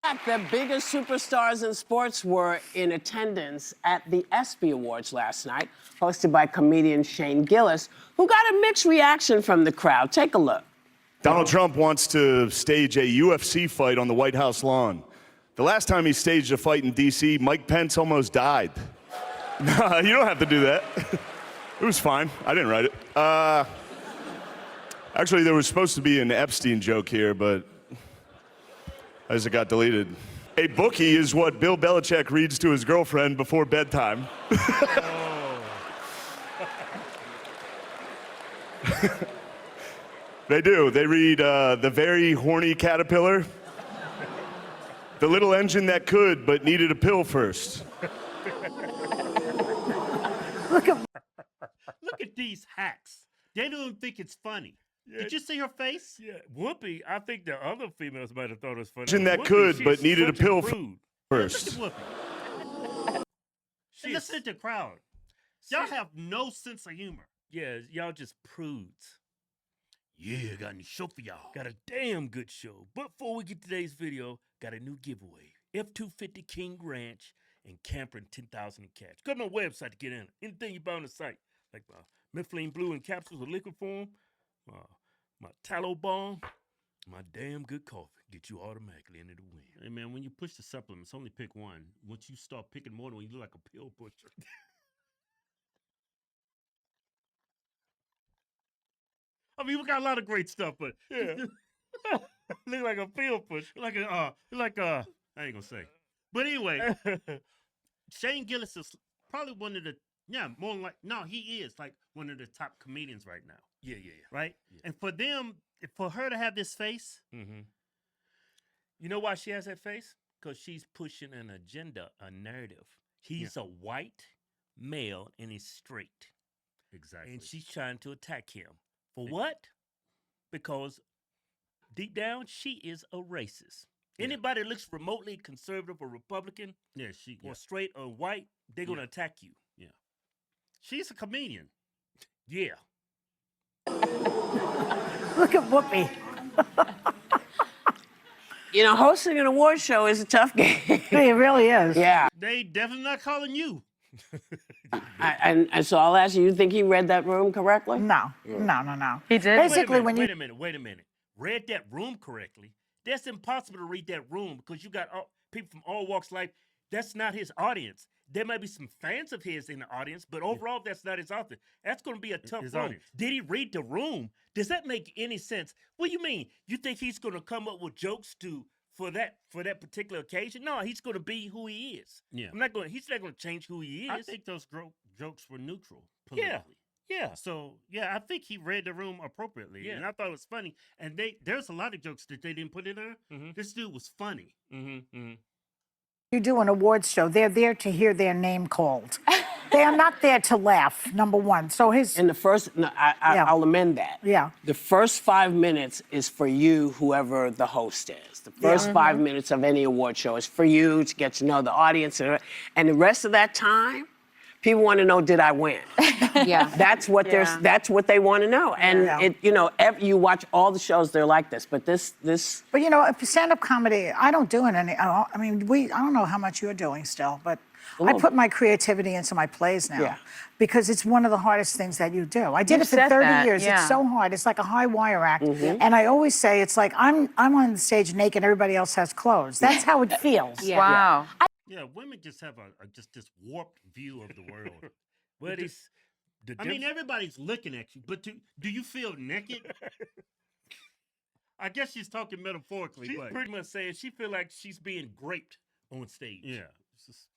The biggest superstars in sports were in attendance at the ESPY Awards last night, hosted by comedian Shane Gillis, who got a mixed reaction from the crowd. Take a look. Donald Trump wants to stage a UFC fight on the White House lawn. The last time he staged a fight in D.C., Mike Pence almost died. No, you don't have to do that. It was fine. I didn't write it. Actually, there was supposed to be an Epstein joke here, but as it got deleted. A bookie is what Bill Belichick reads to his girlfriend before bedtime. They do. They read The Very Horny Caterpillar, The Little Engine That Could But Needed a Pill First. Look at these hacks. They don't think it's funny. Yeah. Did you see her face? Yeah, Whoopi, I think the other females might have thought it was funny. Engine that Whoopi, could, she's but needed a such pill prude. first. Look at Whoopi. Listen to the crowd. Y'all have no sense of humor. Yeah, y'all just prudes. Yeah, got a new show for y'all. Got a damn good show. But before we get to today's video, got a new giveaway. F250 King Ranch and camper and 10,000 in cash. Go to my website to get in it. Anything you buy on the site, like Mifflin Blue in capsules or liquid form, my tallow balm, my damn good coffee, get you automatically into the win. Hey, man, when you push the supplements, only pick one. Once you start picking more than one, you look like a pill pusher. I mean, we got a lot of great stuff, but Yeah. look like a pill pusher. Like a, I ain't gonna say. But anyway, Shane Gillis is probably one of the, more like, no, he is like one of the top comedians right now. Yeah. Right? Yeah. And for her to have this face. Mm-hmm. You know why she has that face? Because she's pushing an agenda, a narrative. He's a white male and he's straight. Exactly. And she's trying to attack him. For what? Because deep down, she is a racist. Anybody that looks remotely conservative or Republican, or straight or white, they're going to attack you. Yeah. She's a comedian. Yeah. Look at Whoopi. You know, hosting an award show is a tough game. It really is. Yeah. They definitely not calling you. And so I'll ask you, you think he read that room correctly? No. He did? Basically, wait a minute. Read that room correctly. That's impossible to read that room because you got people from all walks of life. That's not his audience. There might be some fans of his in the audience, but overall, that's not his audience. That's going to be a tough room. Audience. Did he read the room? Does that make any sense? What do you mean? You think he's going to come up with jokes for that particular occasion? No, he's going to be who he is. Yeah. He's not going to change who he is. I think those jokes were neutral politically. Yeah. So, I think he read the room appropriately. Yeah. And I thought it was funny. And there's a lot of jokes that they didn't put in there. Mm-hmm. This dude was funny. Mm-hmm. You do an awards show, they're there to hear their name called. They are not there to laugh, number one. So In the first, I'll amend that. Yeah. The first 5 minutes is for you, whoever the host is. The first 5 minutes of any award show is for you to get to know the audience. And the rest of that time, people want to know, did I win? Yeah. That's what that's what they want to know. And you watch all the shows, they're like this. But this. But you know, stand-up comedy, I don't do it any. I don't know how much you're doing still, but I put my creativity into my plays now because it's one of the hardest things that you do. I did it for 30 years. Yeah. It's so hard. It's like a high wire act, and I always say it's like I'm on the stage naked. Everybody else has clothes. That's how it feels. Yeah. Wow. Yeah, women just have just this warped view of the world. Well, I mean, everybody's looking at you, but do you feel naked? I guess she's talking metaphorically. She's but pretty much saying she feel like she's being graped on stage. Yeah.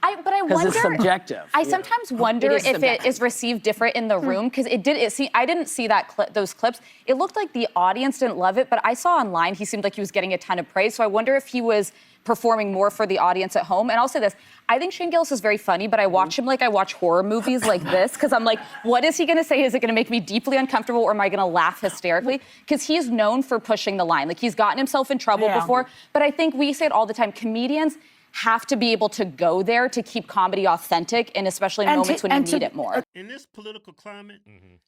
But I wonder. It's subjective. I sometimes wonder if subjective. it is received different in the room because I didn't see those clips. It looked like the audience didn't love it, but I saw online he seemed like he was getting a ton of praise. So I wonder if he was performing more for the audience at home. And I'll say this: I think Shane Gillis is very funny, but I watch him like I watch horror movies like this because I'm like, what is he going to say? Is it going to make me deeply uncomfortable, or am I going to laugh hysterically? Because he's known for pushing the line. Like he's gotten himself in trouble before. But I think we say it all the time: comedians have to be able to go there to keep comedy authentic, and especially in moments when you need it more. In this political climate,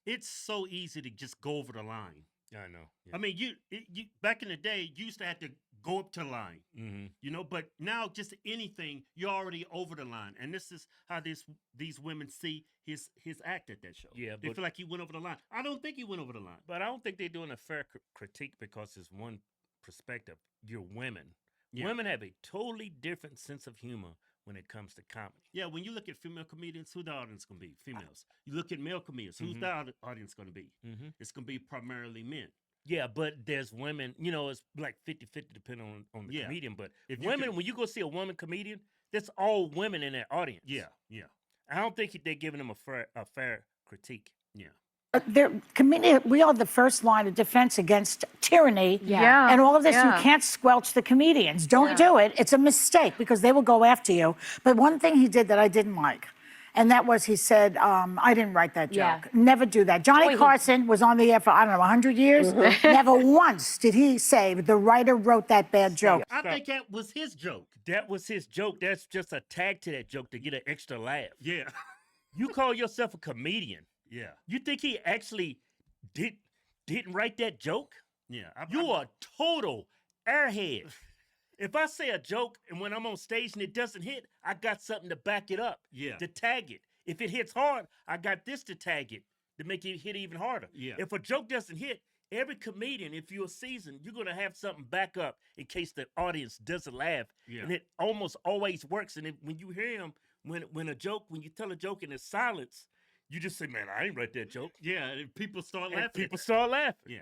it's so easy to just go over the line. I know. Yeah. I mean, you back in the day, you used to have to go up to the line. You know, but now just anything, you're already over the line. And this is how these women see his act at that show. Yeah, they but- feel like he went over the line. I don't think he went over the line. But I don't think they're doing a fair critique because it's one perspective. You're women. Yeah. Women have a totally different sense of humor when it comes to comedy. Yeah, when you look at female comedians, who the audience going to be? Females. You look at male comedians, who's the audience going to be? It's going to be primarily men. Yeah, but there's women, you know, it's like 50-50 depending on the comedian. But If you women, can- when you go see a woman comedian, that's all women in that audience. Yeah. I don't think they're giving them a fair critique. Yeah. We are the first line of defense against tyranny. Yeah. And all of this, Yeah. you can't squelch the comedians. Don't do it. It's a mistake because they will go after you. But one thing he did that I didn't like, and that was he said, I didn't write that joke. Yeah. Never do that. Johnny Carson was on the air for, I don't know, 100 years. Never once did he say the writer wrote that bad joke. I think that was his joke. That was his joke. That's just a tag to that joke to get an extra laugh. Yeah. You call yourself a comedian. Yeah. You think he actually didn't write that joke? Yeah. You are a total airhead. If I say a joke and when I'm on stage and it doesn't hit, I got something to back it up. Yeah. To tag it. If it hits hard, I got this to tag it to make it hit even harder. Yeah. If a joke doesn't hit, every comedian, if you're seasoned, you're gonna have something back up in case the audience doesn't laugh. Yeah. And it almost always works. And when you hear him, when you tell a joke and it's silence, you just say, "Man, I ain't write that joke." Yeah, and people start And laughing. people start laughing. Yeah.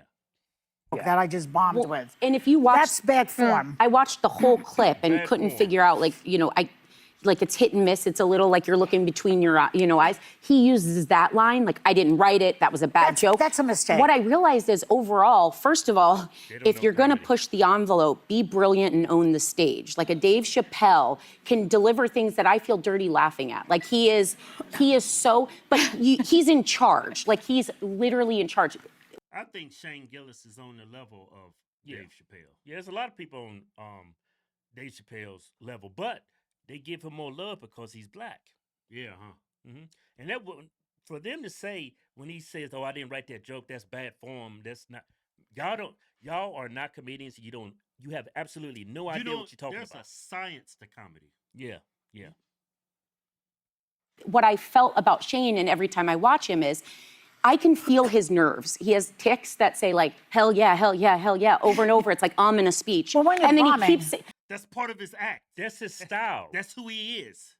That I just bombed with. And if you watch, That's bad form. I watched the whole clip and Bad couldn't form. figure out, like it's hit and miss. It's a little like you're looking between your, eyes. He uses that line, like I didn't write it. That was a bad joke. That's a mistake. What I realized is overall, first of all, don't if know you're going to comedy. push the envelope, be brilliant and own the stage. Like a Dave Chappelle can deliver things that I feel dirty laughing at. Like he is so, but he's in charge. Like he's literally in charge. I think Shane Gillis is on the level of Dave Chappelle. Yeah, there's a lot of people on Dave Chappelle's level, but they give him more love because he's black. Yeah, huh? And that for them to say when he says, "Oh, I didn't write that joke," that's bad form. That's not y'all are not comedians. You have absolutely no idea what you're talking there's about. a science to comedy. Yeah. What I felt about Shane, and every time I watch him, is I can feel his nerves. He has tics that say like hell yeah, over and over. It's like in a speech. Well, when you're and then bombing- he keeps saying, That's part of his act. That's his style. That's who he is.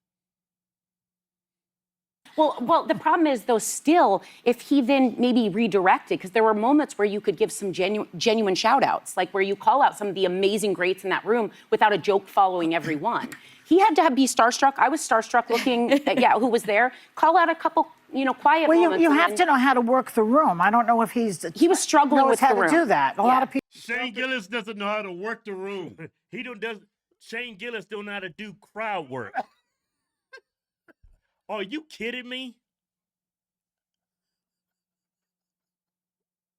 well, the problem is though, still, if he then maybe redirected, because there were moments where you could give some genuine shout outs, like where you call out some of the amazing greats in that room without a joke following every one. He had to be starstruck. I was starstruck looking at, who was there. Call out a couple, quiet Well, moments. you and have then- to know how to work the room. I don't know if he was struggling knows with how the to do room. that. A lot of people. Shane Gillis doesn't know how to work the room. Shane Gillis don't know how to do crowd work. Are you kidding me?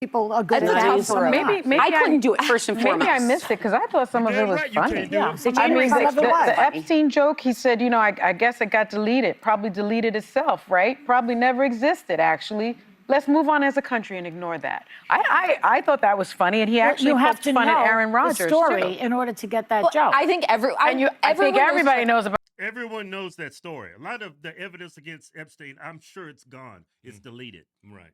People are good That's at tough that. for him. Maybe I couldn't do it first and foremost. Maybe I missed it because I thought some of Damn it was right you funny. can't do Yeah, it. so I mean, some of it was. the Epstein joke, he said, I guess it got deleted. Probably deleted itself, right? Probably never existed, actually. Let's move on as a country and ignore that. I thought that was funny, and he actually you have poked to fun know at Aaron Rodgers, the story too. in order to get that joke. I think I think everybody knows about. Everyone knows that story. A lot of the evidence against Epstein, I'm sure it's gone. It's deleted. Right.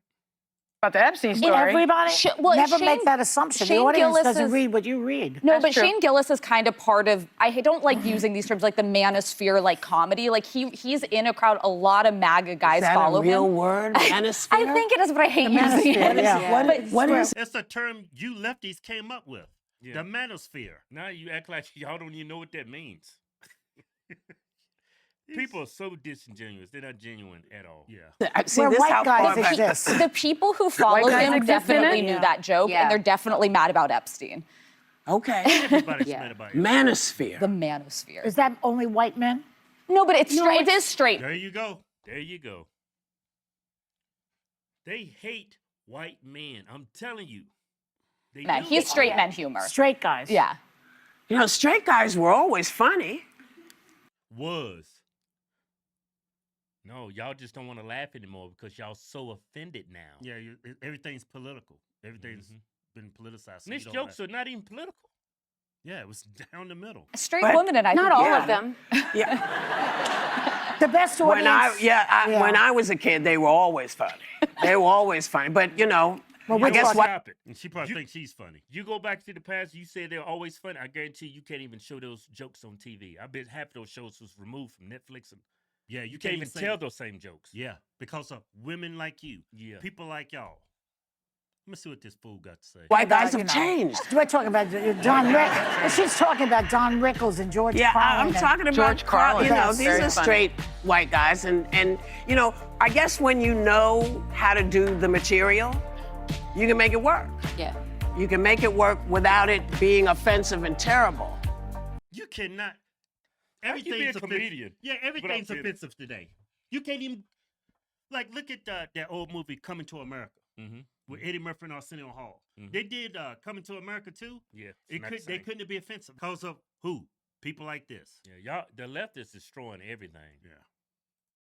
About the Epstein story. Everybody never Shane- make that assumption. The Shane audience Gillis doesn't is- read what you read. No, That's but true. Shane Gillis is kind of part of. I don't like using these terms like the manosphere, like comedy. Like he's in a crowd. A lot of MAGA guys Is that follow a real him. word? Manosphere? I think it is, but I hate using manosphere, it. yeah. What is It's a term you lefties came up with. Yeah. The manosphere. Now you act like y'all don't even know what that means. People are so disingenuous. They're not genuine at all. Yeah. See, Where this white how guys far back- exist. The people who follow guys him exist in definitely it? knew Yeah. that joke, Yeah. and they're definitely mad about Epstein. Okay. Everybody's Yeah. mad about it. Manosphere. The manosphere. Is that only white men? No, but it's straight. It is straight. There you go. There you go. They hate white men. I'm telling you. They Men. do. He's straight men humor. Straight guys. Yeah. Straight guys were always funny. Was. No, y'all just don't want to laugh anymore because y'all so offended now. Yeah, everything's political. Everything's been politicized. So And these you don't jokes are not even political. Yeah, it was down the middle. Straight But women, and I Not think, all yeah. of them. The best audience. When I was a kid, they were always funny. They were always funny. But I guess what? Stop it. And she probably thinks she's funny. You go back to the past, you said they're always funny. I guarantee you can't even show those jokes on TV. I bet half of those shows was removed from Netflix. And Yeah, you can't even say tell it. those same jokes. Yeah, because of women like you. Yeah. People like y'all. Let me see what this fool got to say. White guys You have know. changed. We're talking about Don Rickles. She's talking about Don Rickles and George Yeah, Carlin. I'm talking about George Carlin. Yes, these very are funny. straight white guys, and I guess when you know how to do the material, you can make it work. Yeah. You can make it work without it being offensive and terrible. You cannot. How can you be a Everything's offensive. comedian Yeah, everything's being- offensive today. You can't even look at that old movie Coming to America with Eddie Murphy and Arsenio Hall. They did Coming to America too. Yeah. They couldn't be offensive because of who? People like this. Yeah, y'all, the left is destroying everything. Yeah.